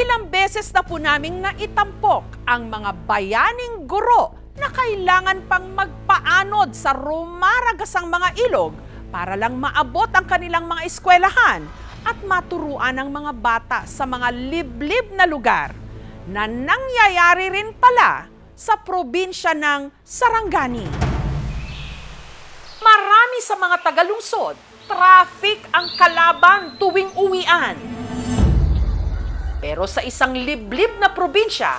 Ilang beses na po naming naitampok ang mga bayaning guro na kailangan pang magpaanod sa rumaragasang mga ilog para lang maabot ang kanilang mga eskwelahan at maturuan ang mga bata sa mga liblib na lugar na nangyayari rin pala sa probinsya ng Sarangani. Marami sa mga tagalungsod, traffic ang kalaban tuwing uwian. Pero sa isang liblib na probinsya,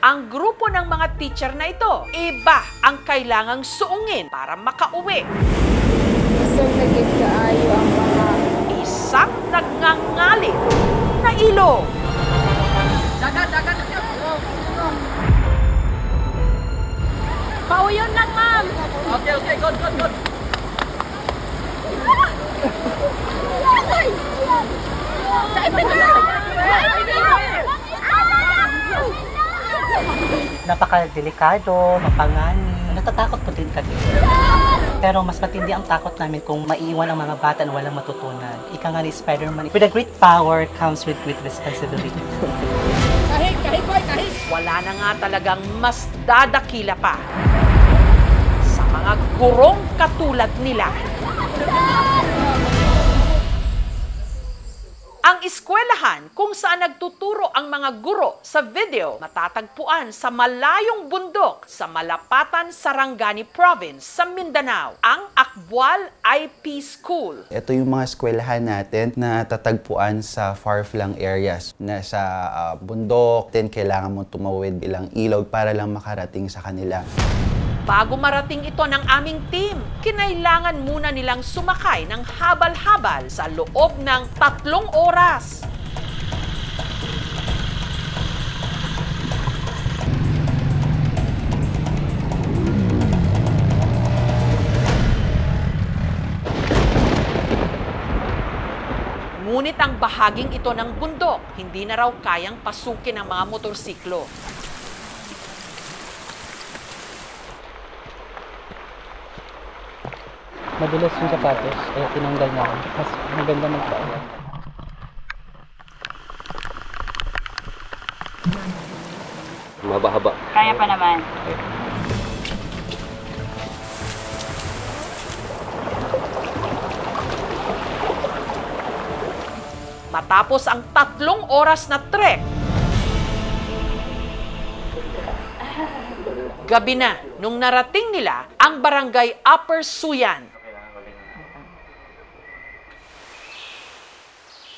ang grupo ng mga teacher na ito, iba ang kailangang suungin para makauwi. Isang nagngangalit na ilog. Dagat. Pauyon lang, ma'am. Okay, good. Napaka-delikado, mapangani. Natatakot po din kami. Pero mas matindi ang takot namin kung maiwan ang mga bata na walang matutunan. Ika nga ni Spider-Man, with a great power comes with great responsibility. Kahit. Wala na nga talagang mas dadakila pa sa mga gurong katulad nila. Ang eskwelahan kung saan nagtuturo ang mga guro sa video matatagpuan sa malayong bundok sa Malapatan, Sarangani Province sa Mindanao, ang Akbual IP School. Ito yung mga eskwelahan natin na tatagpuan sa far-flung areas na sa bundok, then kailangan mo tumawid ilang ilog para lang makarating sa kanila. Bago marating ito ng aming team, kinailangan muna nilang sumakay ng habal-habal sa loob ng 3 oras. Ngunit ang bahaging ito ng bundok, hindi na raw kayang pasukin ng mga motorsiklo. Madulas yung sapatos, kaya tinanggal na ako. Mas maganda magdaan. Mahaba-haba. Kaya pa naman. Matapos ang 3 oras na trek, gabi na nung narating nila ang barangay Upper Suyan.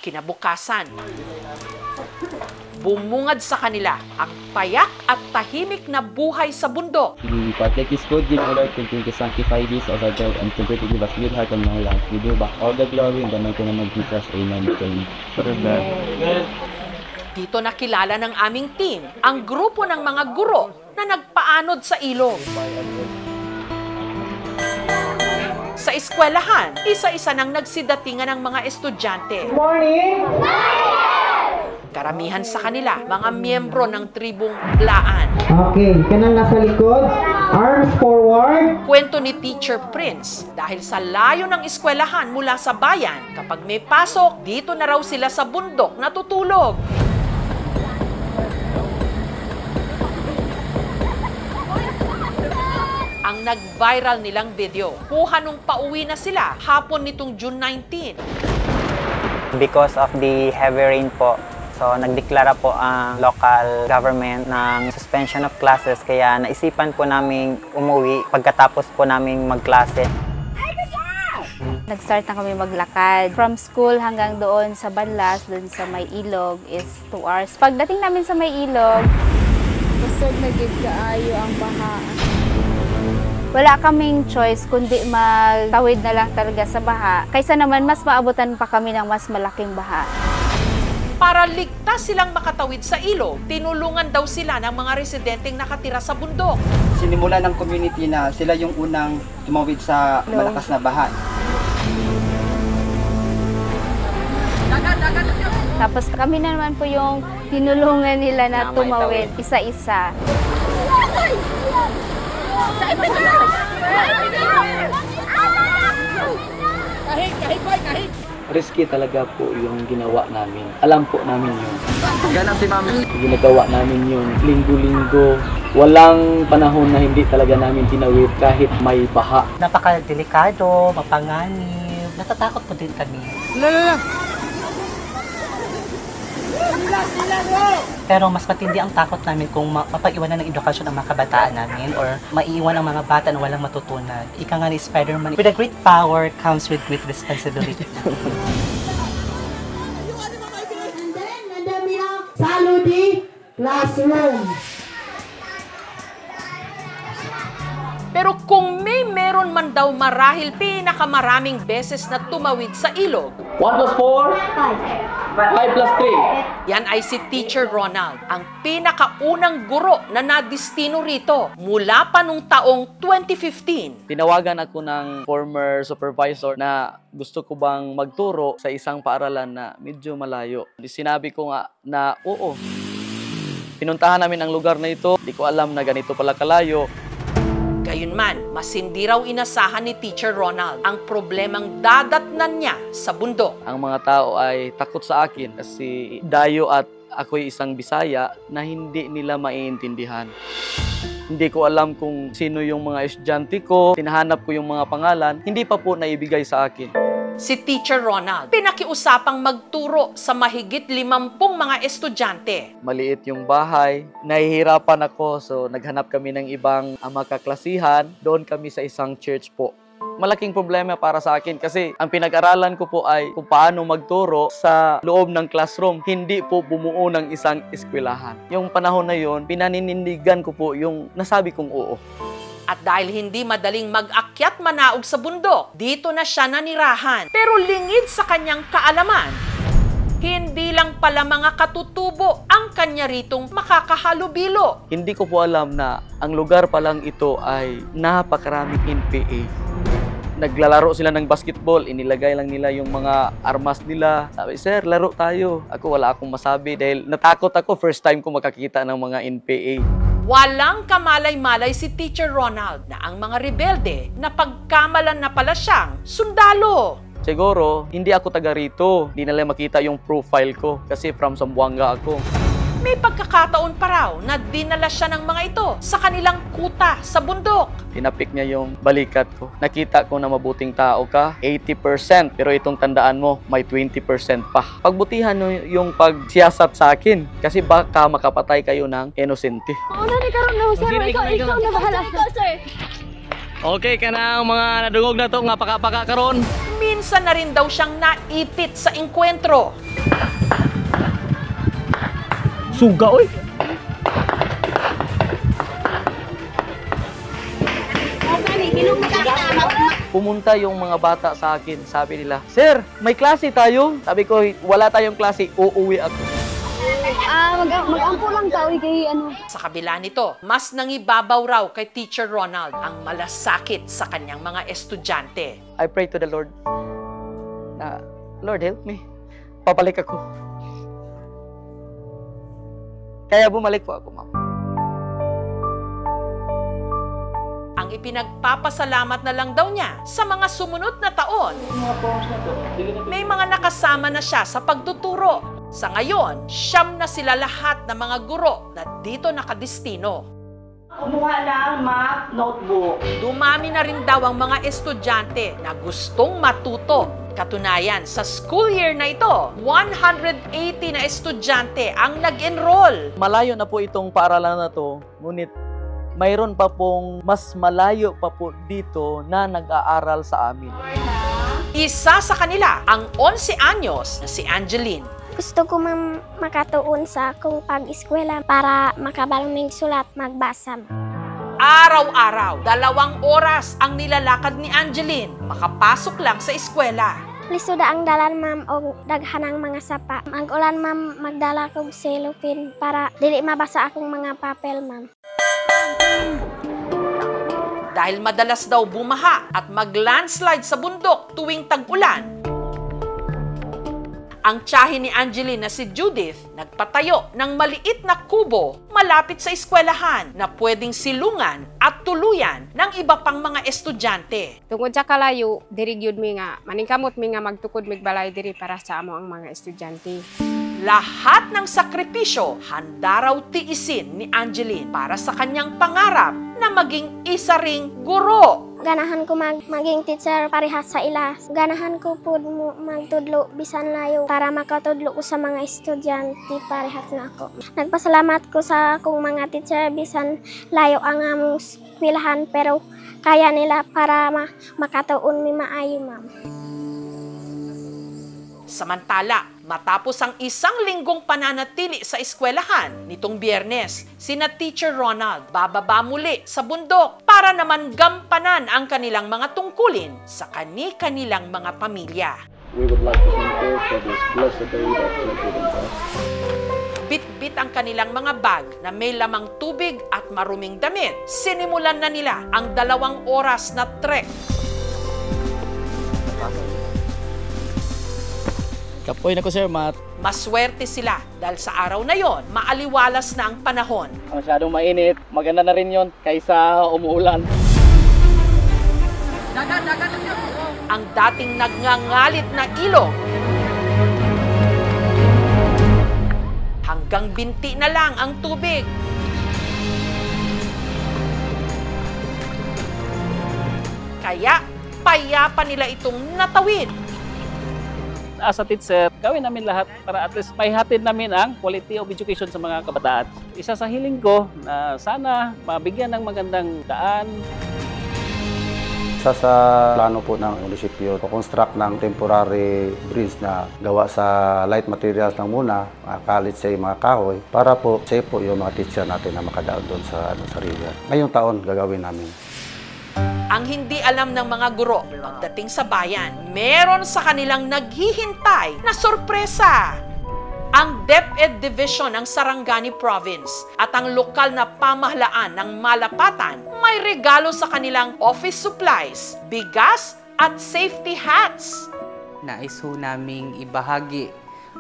Kinabukasan, bumungad sa kanila ang payak at tahimik na buhay sa bundok. We partake this food in order to sanctify this as our God and to give us good heart and long life. We do back all the glory in the mighty name of Jesus. Amen. Dito nakilala ng aming team ang grupo ng mga guro na nagpaanod sa ilog. Sa eskwelahan, isa-isa nang nagsidatingan ng mga estudyante. Morning! Karamihan sa kanila, mga miyembro ng tribong Blaan. Okay, kanang nasa likod, arms forward. Kwento ni Teacher Prince, dahil sa layo ng eskwelahan mula sa bayan, kapag may pasok, dito na raw sila sa bundok natutulog. Ang nag-viral nilang video, kuha nung pauwi na sila hapon nitong June 19. Because of the heavy rain po, so nagdeklara po ang local government ng suspension of classes, kaya naisipan po namin umuwi pagkatapos po namin magklase. Nag-start na kami maglakad. From school hanggang doon sa Banlas, doon sa may ilog is 2 hours. Pagdating namin sa may ilog, busog na gid kaayo ang baha. Wala kaming choice kundi magtawid na lang talaga sa baha. Kaysa naman mas maabutan pa kami ng mas malaking baha. Para ligtas silang makatawid sa ilog, tinulungan daw sila ng mga residenteng nakatira sa bundok. Sinimulan ng community na sila yung unang tumawid sa malakas na baha. Tapos kami naman po yung tinulungan nila na tumawid isa-isa. Risky talaga po yung ginawa namin. Alam po namin yun. Ganap si ma'am. Ginagawa namin yun linggo-linggo. Walang panahon na hindi talaga namin tinawid kahit may baha. Napakadelikado, mapanganib. Natatakot po din kami. Pero mas matindi ang takot namin kung mapag-iwanan ng edukasyon ang mga kabataan namin or maiiwan ang mga bata na walang matutunan. Ika nga ni Spider-Man, with a great power comes with great responsibility. And then, nandami na Saludi Classroom. Pero kung meron man daw marahil pinakamaraming beses na tumawid sa ilog, 1 plus 4? 5 plus 3? yan ay si Teacher Ronald, ang pinakaunang guro na nadistino rito mula pa nung taong 2015. Tinawagan ako ng former supervisor na gusto ko bang magturo sa isang paaralan na medyo malayo. Sinabi ko nga na oo. Pinuntahan namin ang lugar na ito. Di ko alam na ganito pala kalayo. Gayunman, mas hindi raw inasahan ni Teacher Ronald ang problemang dadatnan niya sa bundok. Ang mga tao ay takot sa akin kasi dayo at ako'y isang Bisaya na hindi nila maiintindihan. Hindi ko alam kung sino yung mga estudyante ko. Tinahanap ko yung mga pangalan. Hindi pa po naibigay sa akin. Si Teacher Ronald, pinakiusapang magturo sa mahigit 50 mga estudyante. Maliit yung bahay. Nahihirapan ako so naghanap kami ng ibang makaklasihan. Doon kami sa isang church po. Malaking problema para sa akin kasi ang pinag-aralan ko po ay kung paano magturo sa loob ng classroom. Hindi po bumuo ng isang eskwelahan. Yung panahon na yon, pinaninindigan ko po yung nasabi kong oo. At dahil hindi madaling mag-akyat manaog sa bundok, dito na siya nanirahan. Pero lingid sa kanyang kaalaman, hindi lang pala mga katutubo ang kanya ritong makakahalubilo. Hindi ko po alam na ang lugar pa lang ito ay napakaraming NPA. Naglalaro sila ng basketball, inilagay lang nila yung mga armas nila. Sabi, sir, laro tayo. Ako wala akong masabi dahil natakot ako first time ko makakita ng mga NPA. Walang kamalay-malay si Teacher Ronald na ang mga rebelde na pagkamalan na pala siyang sundalo. Siguro, hindi ako taga rito. Hindi nila makita yung profile ko kasi from Zamboanga ako. May pagkakataon pa raw na dinala siya ng mga ito sa kanilang kuta sa bundok. Tinapik niya yung balikat ko. Nakita ko na mabuting tao ka, 80%. Pero itong tandaan mo, may 20% pa. Pagbutihan nyo yung pagsiyasat sa akin. Kasi baka makapatay kayo ng inosente. Oo na, karon na, sir. Ikaw na bahala. Ikaw, sir. Okay ka na ang mga nadungog na to, nga paka-paka karon. Minsan na rin daw siyang naipit sa engkwentro. Suga, oy! Pumunta yung mga bata sa akin. Sabi nila, sir, may klase tayo. Sabi ko, wala tayong klase, uuwi ako. Mag-ampo lang tao kay ano. Sa kabila nito, mas nangibabaw raw kay Teacher Ronald ang malasakit sa kanyang mga estudyante. I pray to the Lord na, Lord, help me. Pabalik ako. Kaya bumalik po ako, ma'am. Ang ipinagpapasalamat na lang daw niya sa mga sumunod na taon. May mga nakasama na siya sa pagtuturo. Sa ngayon, 9 na sila lahat ng mga guro na dito nakadistino. Kumuha ng map, notebook. Dumami na rin daw ang mga estudyante na gustong matuto. Katunayan, sa school year na ito, 180 na estudyante ang nag-enroll. Malayo na po itong paaralan na to, ngunit mayroon pa pong mas malayo pa po dito na nag-aaral sa amin. Isa sa kanila, ang 11 anyos na si Angeline. Gusto ko makatuon sa akong pag-eskwela para makabalong sulat, magbasa. Araw-araw, 2 oras ang nilalakad ni Angeline makapasok lang sa eskwela. Lisod ang dalan, ma'am, o daghanang mga sapa. Mag-ulan, ma'am, magdala kong cellophane para dili mabasa akong mga papel, ma'am. Dahil madalas daw bumaha at mag-landslide sa bundok tuwing tag-ulan, Ang tiyahin ni Angeline na si Judith nagpatayo ng maliit na kubo malapit sa eskwelahan na pwedeng silungan at tuluyan ng iba pang mga estudyante. Tungod sa kalayo, diri gyud mi nga maningkamot mi nga magtukod mig balay diri para sa amo ang mga estudyante. Lahat ng sakripisyo handa raw tiisin ni Angeline para sa kanyang pangarap na maging isa ring guro. Ganahan ko maging teacher parehas sa ila. Ganahan ko po magtudlo bisan layo para makatudlo ko sa mga estudyante parehas na ako. Nagpasalamat ko sa akong mga teacher bisan layo ang among eskwelahan pero kaya nila para makatuon mi maayo, ma'am. Samantala, matapos ang isang linggong pananatili sa eskwelahan nitong Biyernes, sina Teacher Ronald bababa muli sa bundok para naman gampanan ang kanilang mga tungkulin sa kani-kanilang mga pamilya. We would like to thank you for this blessed day that you have given us. Bit-bit ang kanilang mga bag na may lamang tubig at maruming damit. Sinimulan na nila ang 2 oras na trek. Kapoy na ko, sir, Matt. Maswerte sila dahil sa araw na yon, maaliwalas na ang panahon. Masyadong mainit. Maganda na rin yon kaysa umuulan. Ang dating nagngangalit na ilog, hanggang binti na lang ang tubig. Kaya, payapa nila itong natawid. As a teacher, gawin namin lahat para at least may hatid namin ang quality of education sa mga kabataan. Isa sa hiling ko na sana mabigyan ng magandang daan. Isa sa plano po ng munisipyo, construct ng temporary bridge na gawa sa light materials lang muna, kalit sa mga kahoy, para po safe po yung mga teacher natin na makadaon doon sa river. Ngayong taon, gagawin namin. Ang hindi alam ng mga guro pagdating sa bayan, meron sa kanilang naghihintay na sorpresa. Ang DepEd Division ng Sarangani Province at ang lokal na pamahalaan ng Malapatan may regalo sa kanilang office supplies, bigas at safety hats. Nais ho naming ibahagi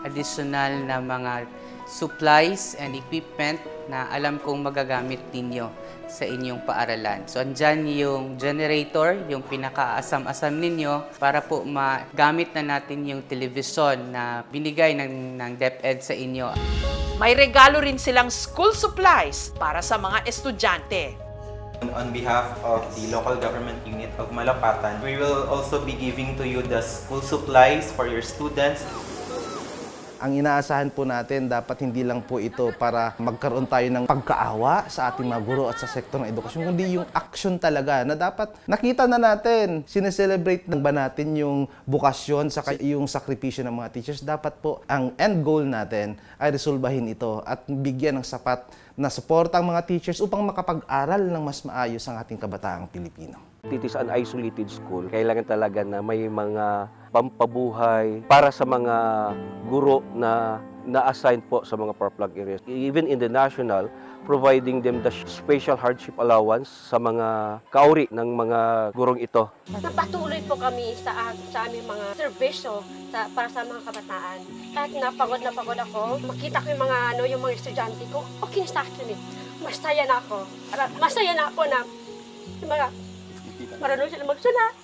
additional na mga supplies and equipment na alam kong magagamit ninyo sa inyong paaralan. So, andyan yung generator, yung pinakaasam-asam ninyo para po magamit na natin yung television na binigay ng DepEd sa inyo. May regalo rin silang school supplies para sa mga estudyante. On behalf of the local government unit of Malapatan, we will also be giving to you the school supplies for your students. Ang inaasahan po natin, dapat hindi lang po ito para magkaroon tayo ng pagkaawa sa ating mga guro at sa sektor ng edukasyon, kundi yung action talaga na dapat nakita na natin. Sineselebrate na ba natin yung bukasyon, yung sakripisyo ng mga teachers? Dapat po ang end goal natin ay resolbahin ito at bigyan ng sapat na suporta ang mga teachers upang makapag-aral ng mas maayos ang ating kabataang Pilipino. It is an isolated school. Kailangan talaga na may mga pampabuhay para sa mga guro na na-assign po sa mga power-plug areas. Even in the national, providing them the special hardship allowance sa mga kauri ng mga gurong ito. Napatuloy po kami sa aming mga serbisyo para sa mga kabataan. Kahit napagod ako, makita ko yung mga estudyante ko, okay sa akin eh. Masaya na ako. Masaya na ako na yung mga marunong sila magsulat,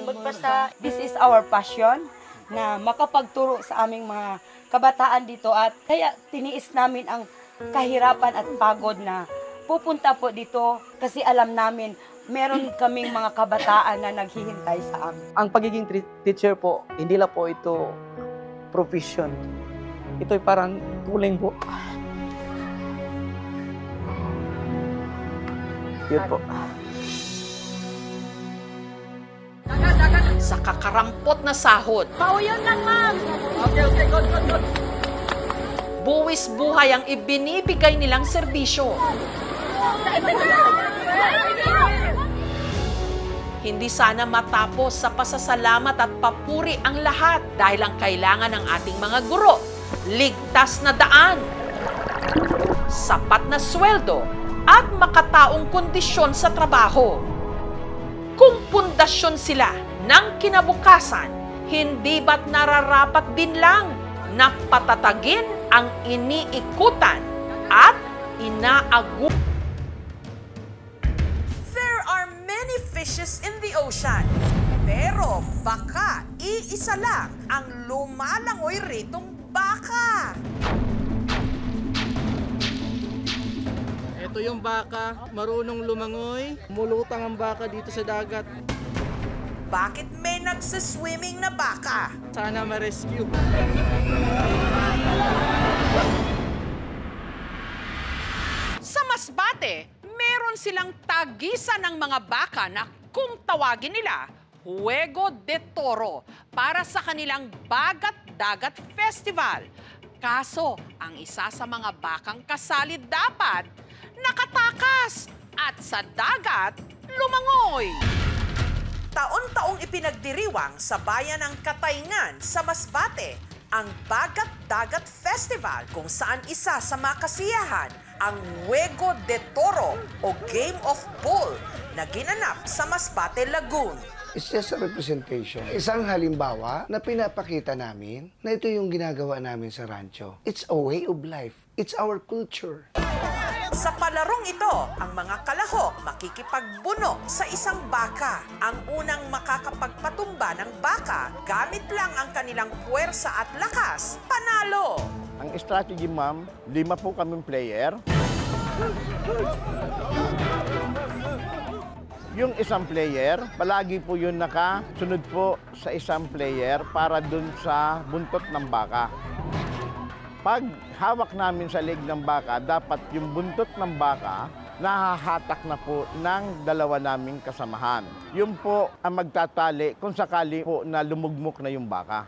magbasa. This is our passion na makapagturo sa aming mga kabataan dito at kaya tiniis namin ang kahirapan at pagod na pupunta po dito kasi alam namin meron kaming mga kabataan na naghihintay sa amin. Ang pagiging teacher po, hindi lang po ito profession. Ito'y parang tuling po. Yun po. Sa kakarampot na sahod. Pauyon lang, ma'am! Okay, good. Buwis buhay ang ibinibigay nilang serbisyo. Hindi sana matapos sa pasasalamat at papuri ang lahat dahil ang kailangan ng ating mga guro, ligtas na daan, sapat na sweldo, at makataong kondisyon sa trabaho. Kung pundasyon sila ng kinabukasan, hindi ba't nararapat din lang na patatagin ang iniikutan at inaagu. There are many fishes in the ocean, pero baka iisa lang ang lumalangoy ritong baka. Ito yung baka, marunong lumangoy, mulutang ang baka dito sa dagat. Bakit may nagsiswimming na baka? Sana ma-rescue. Sa Masbate, meron silang tagisan ng mga baka na kung tawagin nila, Juego de Toro, para sa kanilang Bagat-Dagat Festival. Kaso, ang isa sa mga bakang kasali dapat nakatakas at sa dagat lumangoy. Taon-taong ipinagdiriwang sa bayan ng Katayngan sa Masbate ang Bagat-Dagat Festival kung saan isa sa makasiyahan ang Juego de Toro o Game of Bull na ginanap sa Masbate Lagoon. It's just a representation. Isang halimbawa na pinapakita namin na ito yung ginagawa namin sa rancho. It's a way of life. It's our culture. Sa palarong ito, ang mga kalahok makikipagbuno sa isang baka. Ang unang makakapagpatumba ng baka, gamit lang ang kanilang puwersa at lakas, panalo. Ang strategy, ma'am, 5 po kaming player. Yung isang player, palagi po yun nakasunod po sa isang player para dun sa buntot ng baka. Pag hawak namin sa leg ng baka, dapat yung buntot ng baka nahahatak na po ng dalawa naming kasamahan. Yun po ang magtatali kung sakali po na lumugmok na yung baka.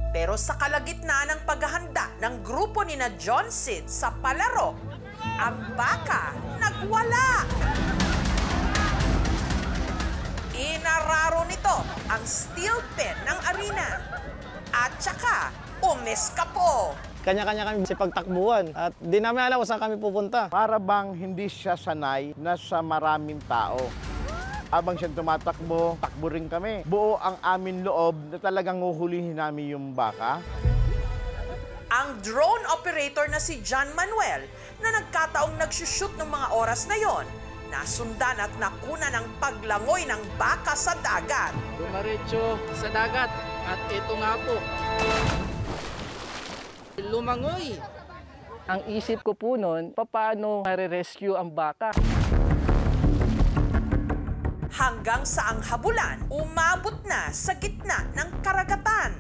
Pero sa kalagitnaan ng paghahanda ng grupo ni na John Sid sa palaro, ang baka nagwala. Inararo nito ang steel pen ng arena. At saka, umeskapo. Kanya-kanya kami sa pagtakbuhan at di namin alam kung saan kami pupunta. Para bang hindi siya sanay na sa maraming tao. Habang siya tumatakbo, takbo rin kami. Buo ang amin loob na talagang huhulihin namin yung baka. Ang drone operator na si John Manuel na nagkataong nagsushoot ng mga oras na yon, nasundan at nakuna ng paglangoy ng baka sa dagat. Dumaretso sa dagat at ito nga po. Lumangoy. Ang isip ko po noon, paano ma-rescue ang baka? Hanggang sa ang habulan, umabot na sa gitna ng karagatan.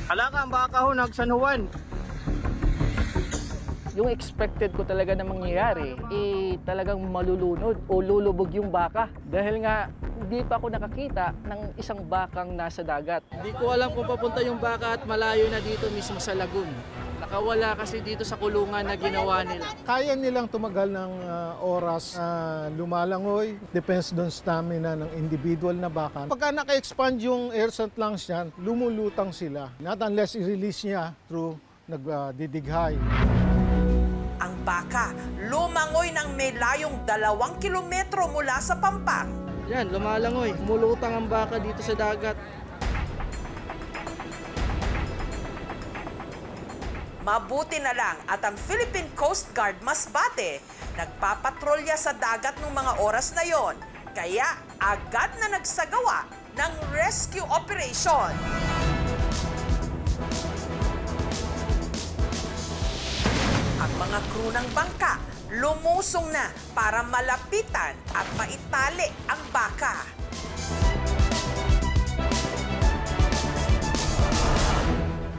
Hala ka, ang baka ho, nagsanuwan. Yung expected ko talaga na mangyayari, talagang malulunod o lulubog yung baka. Dahil nga, hindi pa ako nakakita ng isang bakang nasa dagat. Hindi ko alam kung papunta yung baka at malayo na dito mismo sa lagoon. Nakawala kasi dito sa kulungan na ginawa nila. Kaya nilang tumagal ng oras lumalangoy. Depends doon stamina ng individual na baka. Pagka naka-expand yung air scent lungs niyan, lumulutang sila. Not unless i-release niya through nagdidighay. Ang baka lumangoy ng may layong 2 kilometro mula sa Pampang. Yan, lumalangoy. Mulutang ang baka dito sa dagat. Mabuti na lang at ang Philippine Coast Guard Masbate nagpapatrolya sa dagat ng mga oras na yon, kaya agad na nagsagawa ng rescue operation. Ang mga crew ng bangka lumusong na para malapitan at maitali ang baka.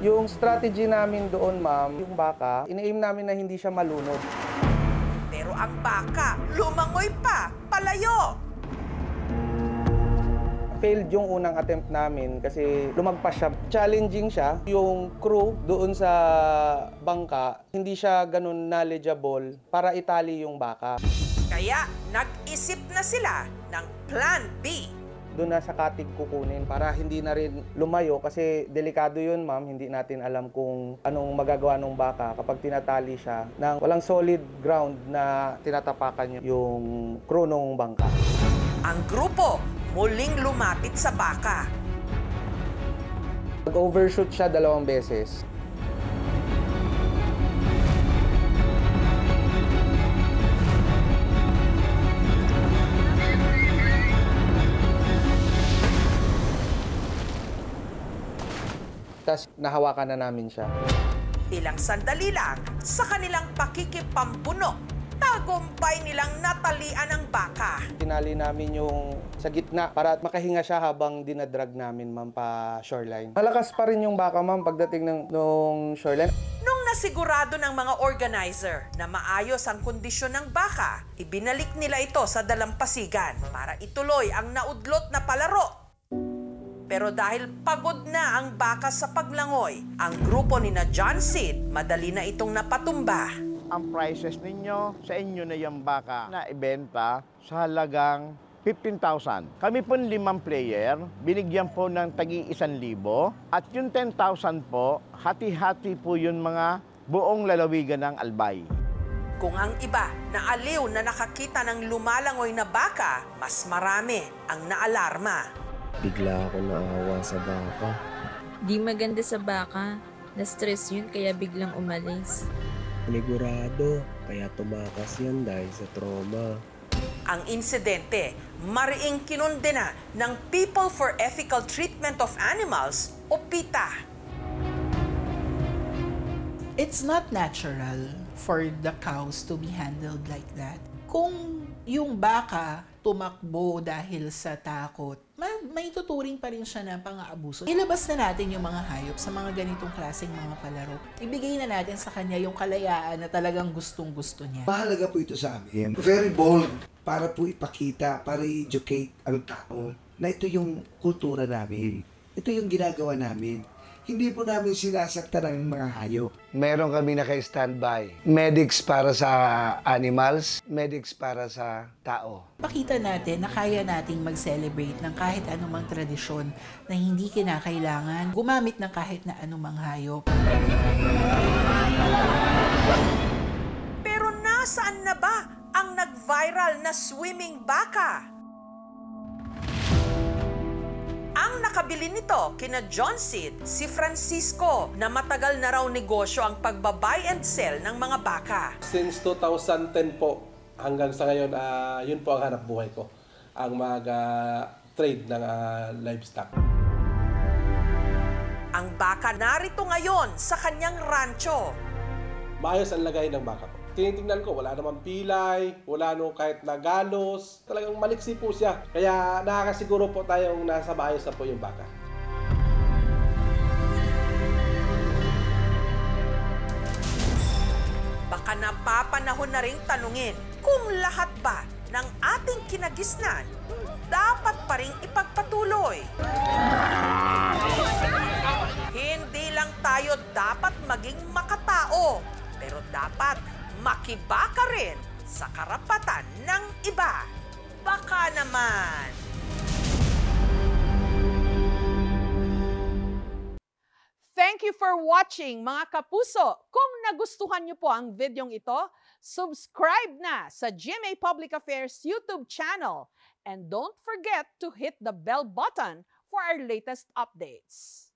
Yung strategy namin doon, ma'am, yung baka, ina-aim namin na hindi siya malunod. Pero ang baka, lumangoy pa, palayo. Failed yung unang attempt namin kasi lumagpas siya. Challenging siya. Yung crew doon sa bangka, hindi siya ganun knowledgeable para itali yung baka. Kaya nag-isip na sila ng Plan B. doon na sa katig kukunin para hindi na rin lumayo kasi delikado yun ma'am, hindi natin alam kung anong magagawa ng baka kapag tinatali siya ng walang solid ground na tinatapakan yung crew ng bangka. Ang grupo muling lumapit sa baka. Nag-overshoot siya 2 beses. Tapos nahawakan na namin siya. Ilang sandali lang sa kanilang pakikipampuno, tagumpay nilang natalian ang baka. Tinali namin yung sa gitna para makahinga siya habang dinadrag namin ma'am pa shoreline. Malakas pa rin yung baka ma'am pagdating ng shoreline. Nung nasigurado ng mga organizer na maayos ang kondisyon ng baka, ibinalik nila ito sa dalampasigan para ituloy ang naudlot na palaro. Pero dahil pagod na ang baka sa paglangoy, ang grupo ni na John Sid, madali na itong napatumba. Ang prices ninyo, sa inyo na yung baka na ibenta sa halagang 15,000. Kami po 5 player, binigyan po ng tagi 1,000 at yung 10,000 po, hati-hati po yun mga buong lalawigan ng Albay. Kung ang iba na aliw na nakakita ng lumalangoy na baka, mas marami ang naalarma. Bigla ako naawa sa baka. Di maganda sa baka. Na-stress yun kaya biglang umalis. Panigurado, kaya tumakas yan dahil sa trauma. Ang insidente, mariing kinundena ng People for Ethical Treatment of Animals o PETA. It's not natural for the cows to be handled like that. Kung yung baka tumakbo dahil sa takot, may tuturing pa rin siya ng pang-aabuso. Ilabas na natin yung mga hayop sa mga ganitong klaseng mga palaro. Ibigay na natin sa kanya yung kalayaan na talagang gustong-gusto niya. Mahalaga po ito sa amin. Very bold para po ipakita, para i-educate ang tao na ito yung kultura namin. Ito yung ginagawa namin. Hindi po namin sinasaktan ang mga hayop. Meron kami naka-standby. Medics para sa animals, medics para sa tao. Pakita natin na kaya nating mag-celebrate ng kahit anumang tradisyon na hindi kinakailangan gumamit ng kahit na anumang hayop. Pero nasaan na ba ang nag-viral na swimming baka? Ang nakabili nito kina John Sid, si Francisco, na matagal na raw negosyo ang pagbabuy and sell ng mga baka. Since 2010 po hanggang sa ngayon, yun po ang hanap buhay ko, ang mag-trade ng livestock. Ang baka narito ngayon sa kanyang rancho. Maayos ang lagay ng baka ko. Tinitingnan ko, wala namang pilay, wala nung kahit na galos. Talagang maliksi po siya. Kaya nakakasiguro po tayong nasa maayos na po yung baka. Baka napapanahon na ring tanungin kung lahat ba ng ating kinagisnan dapat pa ring ipagpatuloy. Hindi lang tayo dapat maging makatao, pero dapat makibaka rin sa karapatan ng iba. Baka naman. Thank you for watching, mga kapuso. Kung nagustuhan niyo po ang videong ito, subscribe na sa GMA Public Affairs YouTube channel. And don't forget to hit the bell button for our latest updates.